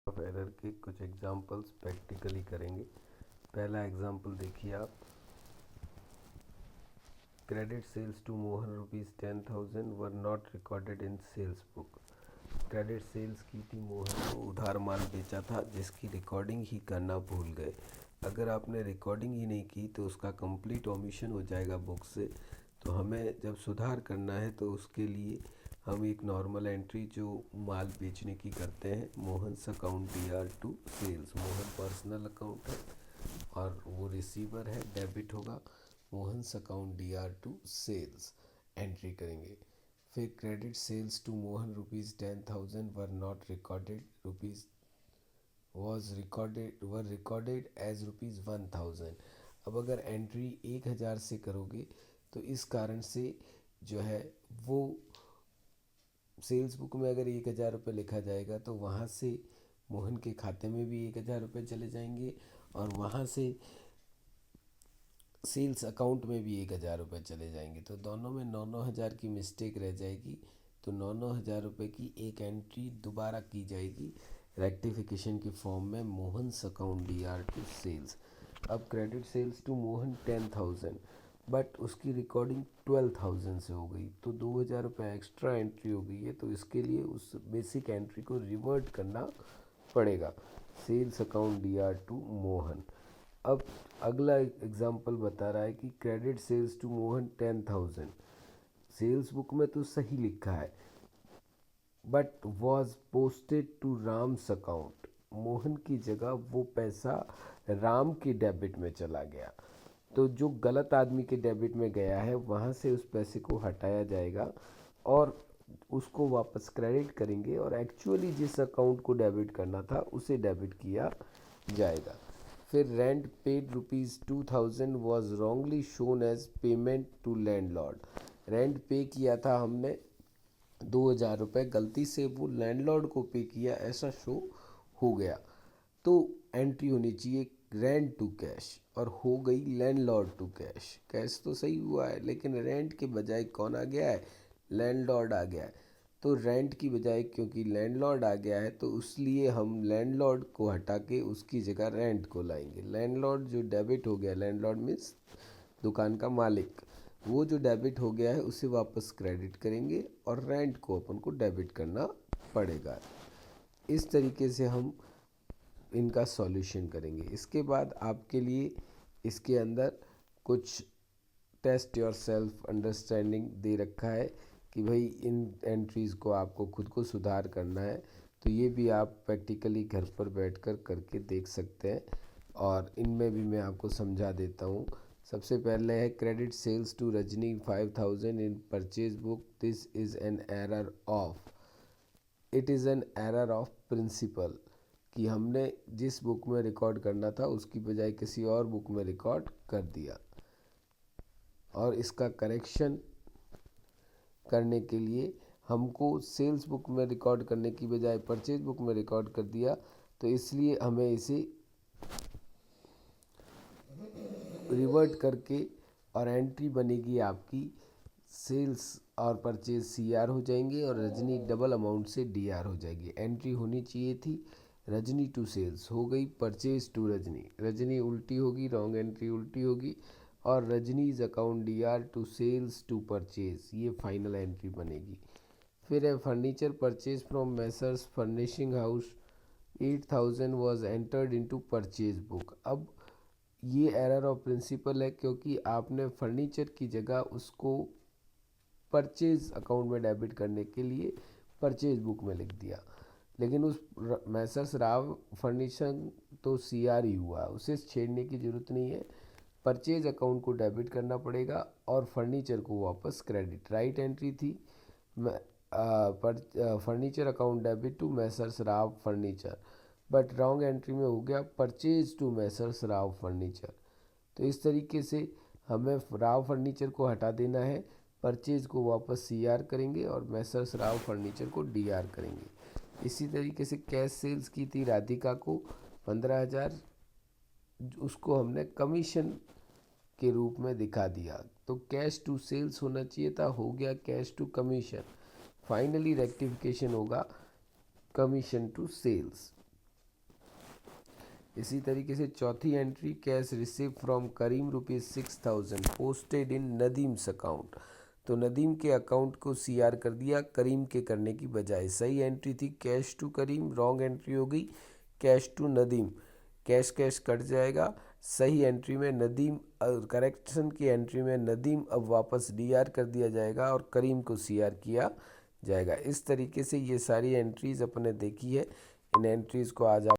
Of error के कुछ examples practically करेंगे। पहला एग्जांपल देखिए आप। Credit sales to Mohan ₹10,000 were not recorded in sales book. Credit sales की थी, मोहन को उधार माल बेचा था जिसकी रिकॉर्डिंग ही करना भूल गए। अगर आपने रिकॉर्डिंग ही नहीं की तो उसका कंप्लीट ओमिशन हो जाएगा बुक से। तो हमें जब सुधार करना है तो उसके लिए हम एक नॉर्मल एंट्री जो माल बेचने की करते हैं, Mohan's account DR to sales. Mohan personal account है और वो रिसीवर है, डेबिट होगा। Mohan's account DR to sales entry करेंगे। फिर credit sales to Mohan ₹10,000 were not recorded, rupees were recorded as ₹1,000। अब अगर एंट्री 1,000 से करोगे तो इस कारण से जो है वो सेल्स बुक में अगर 1,000 रुपये लिखा जाएगा तो वहाँ से मोहन के खाते में भी 1,000 रुपये चले जाएंगे और वहाँ से सेल्स अकाउंट में भी 1,000 रुपये चले जाएंगे। तो दोनों में 9,000 की मिस्टेक रह जाएगी। तो 9,000 रुपये की एक एंट्री दोबारा की जाएगी रेक्टिफिकेशन की फॉर्म में, Mohan's account DR to sales. अब credit sales to Mohan 10,000, but उसकी रिकॉर्डिंग 12,000 से हो गई तो 2,000 रुपये एक्स्ट्रा एंट्री हो गई है। तो इसके लिए उस बेसिक एंट्री को रिवर्ट करना पड़ेगा, sales account DR to Mohan. अब अगला एग्जांपल बता रहा है कि credit sales to Mohan 10,000, sales book में तो सही लिखा है but was posted to Ram's account. Mohan की जगह वो पैसा राम के डेबिट में चला गया। तो जो गलत आदमी के डेबिट में गया है वहाँ से उस पैसे को हटाया जाएगा और उसको वापस क्रेडिट करेंगे और एक्चुअली जिस अकाउंट को डेबिट करना था उसे डेबिट किया जाएगा। फिर rent paid ₹2,000 was wrongly shown as payment to landlord. Rent pay किया था हमने 2,000 रुपये, गलती से वो लैंडलॉर्ड को पे किया ऐसा शो हो गया। तो एंट्री होनी चाहिए रेंट टू कैश और हो गई लैंडलॉर्ड टू कैश। कैश तो सही हुआ है लेकिन रेंट के बजाय कौन आ गया है, लैंडलॉर्ड आ गया है। तो रेंट की बजाय क्योंकि लैंडलॉर्ड आ गया है तो इसलिए हम लैंडलॉर्ड को हटा के उसकी जगह रेंट को लाएंगे। लैंडलॉर्ड जो डेबिट हो गया, लैंडलॉर्ड मीन्स दुकान का मालिक, वो जो डेबिट हो गया है उसे वापस क्रेडिट करेंगे और रेंट को अपन को डेबिट करना पड़ेगा। इस तरीके से हम इनका सॉल्यूशन करेंगे। इसके बाद आपके लिए इसके अंदर कुछ टेस्ट योर सेल्फ अंडरस्टैंडिंग दे रखा है कि भाई इन एंट्रीज़ को आपको खुद को सुधार करना है। तो ये भी आप प्रैक्टिकली घर पर बैठकर करके देख सकते हैं और इनमें भी मैं आपको समझा देता हूँ। सबसे पहले है credit sales to Rajni 5,000 in purchase book, this is an error of, it is an error of principle, कि हमने जिस बुक में रिकॉर्ड करना था उसकी बजाय किसी और बुक में रिकॉर्ड कर दिया और इसका करेक्शन करने के लिए हमको सेल्स बुक में रिकॉर्ड करने की बजाय परचेज बुक में रिकॉर्ड कर दिया। तो इसलिए हमें इसे रिवर्ट करके और एंट्री बनेगी आपकी सेल्स और परचेज CR हो जाएंगे और रजनी डबल अमाउंट से DR हो जाएगी। एंट्री होनी चाहिए थी रजनी टू सेल्स, हो गई परचेज टू रजनी, रजनी उल्टी होगी, रॉन्ग एंट्री उल्टी होगी और Rajni's account DR to sales to purchase, ये फाइनल एंट्री बनेगी। फिर है furniture purchase from messrs furnishing house 8,000 was entered into purchase book. अब ये एरर ऑफ प्रिंसिपल है क्योंकि आपने फर्नीचर की जगह उसको परचेज अकाउंट में डेबिट करने के लिए परचेज बुक में लिख दिया, लेकिन उस मैसर्स राव फर्निशिंग तो CR ही हुआ, उसे छेड़ने की ज़रूरत नहीं है। परचेज अकाउंट को डेबिट करना पड़ेगा और फर्नीचर को वापस क्रेडिट। राइट एंट्री थी furniture account debit to messrs Rao furniture, but wrong entry में हो गया purchase to messrs Rao furniture. तो इस तरीके से हमें राव फर्नीचर को हटा देना है, परचेज को वापस CR करेंगे और मैसर्स राव फर्नीचर को DR करेंगे। इसी तरीके से कैश सेल्स की थी राधिका को 15,000, उसको हमने कमीशन के रूप में दिखा दिया। तो कैश टू सेल्स होना चाहिए था, हो गया cash to commission. Finally rectification होगा कमीशन टू सेल्स। इसी तरीके से चौथी entry, cash receive from Karim ₹6000 posted in Nadeem's अकाउंट। तो नदीम के अकाउंट को सीआर कर दिया करीम के करने की बजाय। सही एंट्री थी cash to Karim, wrong entry हो गई cash to Nadeem. Cash cash cut जाएगा। सही एंट्री में नदीम, करेक्शन की एंट्री में नदीम अब वापस डीआर कर दिया जाएगा और करीम को सीआर किया जाएगा। इस तरीके से ये सारी एंट्रीज अपने देखी है। इन एंट्रीज को आज आप